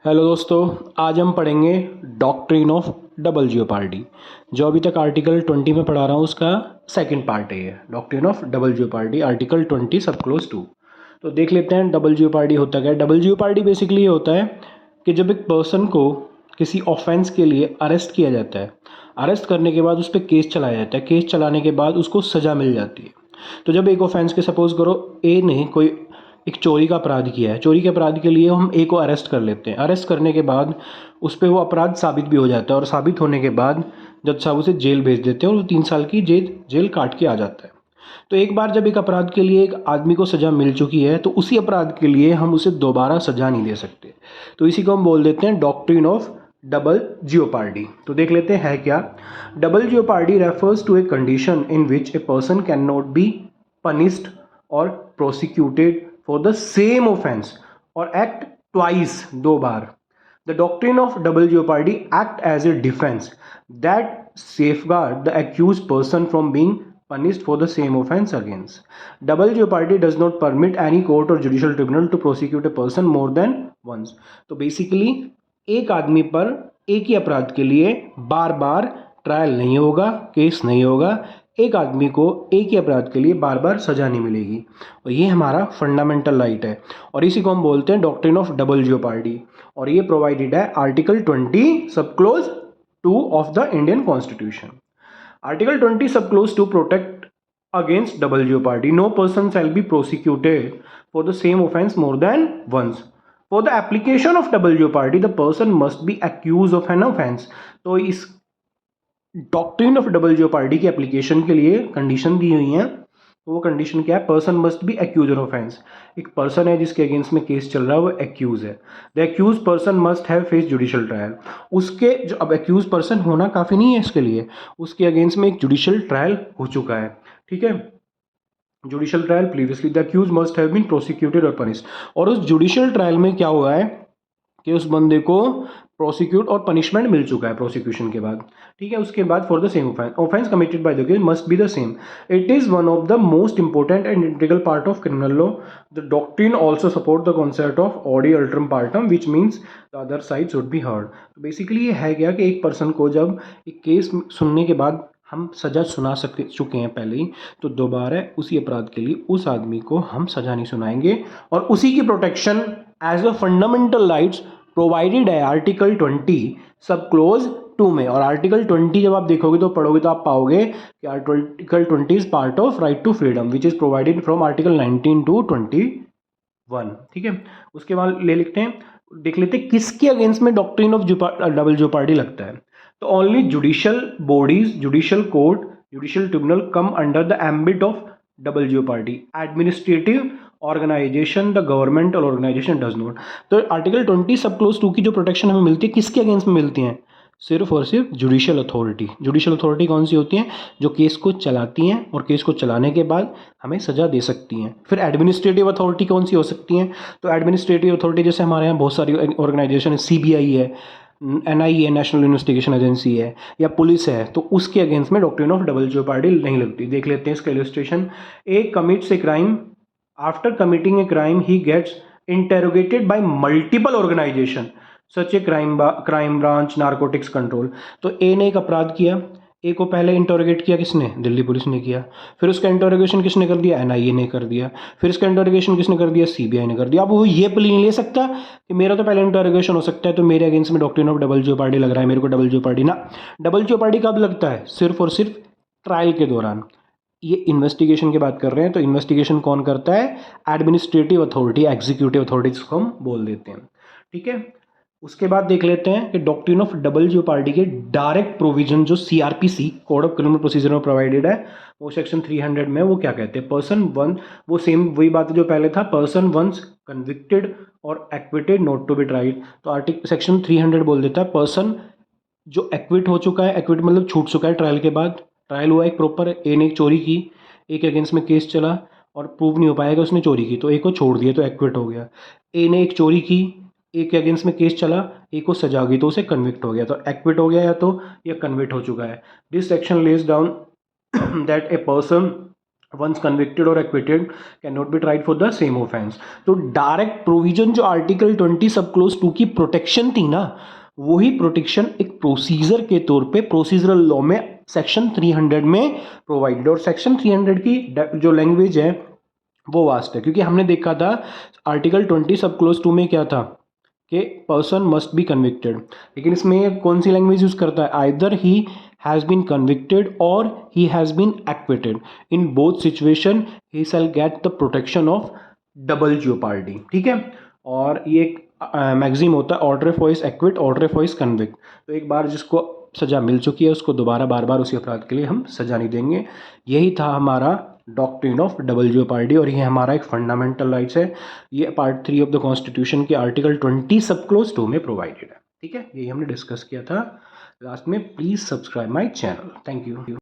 Hello दोस्तों, आज हम पढ़ेंगे डॉक्ट्रिन ऑफ डबल जियोपार्डी। जो अभी तक आर्टिकल 20 में पढ़ा रहा हूँ उसका सेकंड पार्ट है ये, doctrine of double jeopardy article 20 sub clause 2। तो देख लेते हैं डबल जियोपार्डी होता क्या है। डबल जियोपार्डी बेसिकली ये होता है कि जब एक पर्सन को किसी ऑफेंस के लिए अरेस्ट किया जाता है, अरेस्ट करने के बाद उस पर केस चलाया जाता है, केस चलाने के बाद उसको सज़ा मिल जाती है। तो जब एक ऑफेंस के सपोज करो ए ने कोई एक चोरी का अपराध किया है, चोरी के अपराध के लिए हम ए को अरेस्ट कर लेते हैं। अरेस्ट करने के बाद उस पर वो अपराध साबित भी हो जाता है और साबित होने के बाद जज साहब उसे जेल भेज देते हैं और वो 3 साल की जेल काट के आ जाता है। तो एक बार जब एक अपराध के लिए एक आदमी को सज़ा मिल चुकी है तो उसी अपराध के लिए हम उसे दोबारा सज़ा नहीं दे सकते। तो इसी को हम बोल देते हैं डॉक्ट्रिन ऑफ डबल जियोपार्डी। तो देख लेते हैं है क्या। Double jeopardy refers to a condition in which a person can not be punished or prosecuted for the same offense or act twice, दो बार. The doctrine of double jeopardy act as a defense that safeguard the accused person from being punished for the same offense against. Double jeopardy does not permit any court or judicial tribunal to prosecute a person more than once. तो basically एक आदमी पर एक ही अपराध के लिए बार बार trial नहीं होगा, केस नहीं होगा। एक आदमी को एक ही अपराध के लिए बार बार सजा नहीं मिलेगी और ये हमारा फंडामेंटल राइट है और इसी को हम बोलते हैं डॉक्ट्रिन ऑफ डबल जियोपार्डी। और ये प्रोवाइडेड है article 20 sub clause 2 of the Indian constitution. Article 20 sub clause 2 protect against double jeopardy. No person shall be prosecuted for the same offence more than once. For the application of double jeopardy the person must be accused of an offence. तो इस doctrine of double jeopardy की application के लिए condition दी हुई है। तो वो condition क्या है, person must be accused of offence. एक पर्सन है जिसके अगेंस्ट में केस चल रहा है वो एक्यूज है। The accused person must have face judicial trial. उसके जो अब एक्यूज पर्सन होना काफ़ी नहीं है इसके लिए, उसके अगेंस्ट में एक जुडिशियल ट्रायल हो चुका है। ठीक है, judicial trial previously the accused must have been prosecuted और पनिश्ड। और उस जुडिशियल ट्रायल में क्या हुआ है कि उस बंदे को प्रोसिक्यूट और पनिशमेंट मिल चुका है प्रोसिक्यूशन के बाद। ठीक है, उसके बाद for the same offence committed by the accused must be the same. It is one of the most important and integral part of criminal law. The doctrine also support the concept of audi alteram partem which means the other side should be heard. तो basically ये है क्या कि एक person को जब एक case सुनने के बाद हम सज़ा सुना चुके हैं पहले ही, तो दोबारा उसी अपराध के लिए उस आदमी को हम सज़ा नहीं सुनाएंगे और उसी की protection as a fundamental rights provided है आर्टिकल 20 सब क्लोज 2 में। और आर्टिकल 20 जब आप देखोगे तो पढ़ोगे तो आप पाओगे कि article 20 is part of right to freedom which is provided from article 19 to 21। ठीक है, उसके बाद ले लिखते हैं, देख लेते हैं किसके अगेंस्ट में डॉक्ट्रिन ऑफ डबल जियोपार्डी लगता है। तो only judicial bodies, judicial court, judicial tribunal come under the ambit of double jeopardy. Administrative organisation the governmental organisation does not. तो आर्टिकल 20 सब क्लोज 2 की जो प्रोटेक्शन हमें मिलती है किसके अगेंस्ट में मिलती हैं, सिर्फ और सिर्फ जुडिशियल अथॉरिटी। जुडिशियल अथॉरिटी कौन सी होती हैं, जो केस को चलाती हैं और केस को चलाने के बाद हमें सज़ा दे सकती हैं। फिर एडमिनिस्ट्रेटिव अथॉरिटी कौन सी हो सकती हैं, तो एडमिनिस्ट्रेटिव अथॉरिटी जैसे हमारे यहाँ बहुत सारी ऑर्गेनाइजेशन है, CBI है, NIE है, नेशनल इन्वेस्टिगेशन एजेंसी है, या पुलिस है, तो उसके अगेंस्ट में डॉक्ट्रिन ऑफ डबल जियोपार्डी नहीं लगती। देख लेते हैं इसका इलस्ट्रेशन। एक commits a crime, after committing a crime he gets interrogated by multiple organisation such a crime branch, narcotics control. तो ए ने एक अपराध किया, ए को पहले इंटरोगेट किया किसने, दिल्ली पुलिस ने किया। फिर उसका इंटरोगेशन किसने कर दिया, NIA ने कर दिया। फिर इसका इंटरोगेशन किसने कर दिया, CBI ने कर दिया। अब वो ये प्ली नहीं ले सकता कि मेरा तो पहले इंटरोगेशन हो सकता है तो मेरे अगेंस्ट में डॉक्ट्रिन ऑफ डबल जियोपार्डी लग रहा है, मेरे को डबल जियोपार्डी ना। डबल जियोपार्डी कब लगता है, सिर्फ और सिर्फ ट्रायल के दौरान। ये इन्वेस्टिगेशन की बात कर रहे हैं तो इन्वेस्टिगेशन कौन करता है, एडमिनिस्ट्रेटिव अथॉरिटी, एग्जीक्यूटिव अथॉरिटी जिसको हम बोल देते हैं। ठीक है, उसके बाद देख लेते हैं कि डॉक्ट्रिन ऑफ डबल जियोपार्डी के डायरेक्ट प्रोविजन जो CRPC code of criminal procedure में प्रोवाइडेड है वो सेक्शन 300 में वो क्या कहते हैं, पर्सन वन, वो सेम वही बात जो पहले था, पर्सन वंस कन्विक्टेड और acquitted not to be tried. तो आर्टिकल सेक्शन 300 बोल देता है पर्सन जो एक्विट हो चुका है, एक्विट मतलब छूट चुका है ट्रायल के बाद, ट्रायल हुआ एक प्रॉपर, ए ने एक चोरी की, ए के अगेंस्ट में केस चला और प्रूव नहीं हो पाएगा उसने चोरी की, तो ए को छोड़ दिया तो एक्विट हो गया। ए ने एक चोरी की, ए के अगेंस्ट में केस चला, ए को सजा गई तो उसे कन्विक्ट हो गया, तो एक्विट हो गया या तो या कन्विक्ट हो चुका है। This section lays down that a person once convicted और acquitted can not be tried for the same offence. तो डायरेक्ट प्रोविजन जो आर्टिकल 20 सब क्लोज 2 की प्रोटेक्शन थी ना, वही प्रोटेक्शन एक प्रोसीजर के तौर पे प्रोसीजरल लॉ में सेक्शन 300 में प्रोवाइडेड। और सेक्शन 300 की जो लैंग्वेज है वो वास्ट है, क्योंकि हमने देखा था आर्टिकल 20 सब क्लोज 2 में क्या था कि पर्सन मस्ट बी कन्विक्टेड, लेकिन इसमें कौन सी लैंग्वेज यूज करता है, either he has been convicted or he has been acquitted, in both situation he shall get the protection of double jeopardy. ठीक है, और ये एक मैक्सिम होता है autrefois acquit autrefois convict. तो एक बार जिसको सजा मिल चुकी है उसको दोबारा बार बार उसी अपराध के लिए हम सजा नहीं देंगे। यही था हमारा डॉक्ट्रिन ऑफ डबल जियोपार्डी, और ये हमारा एक फंडामेंटल राइट्स है। ये पार्ट 3 ऑफ द कॉन्स्टिट्यूशन के आर्टिकल 20 सब क्लोज 2 में प्रोवाइडेड है। ठीक है, यही हमने डिस्कस किया था लास्ट में। Please subscribe my channel. Thank you.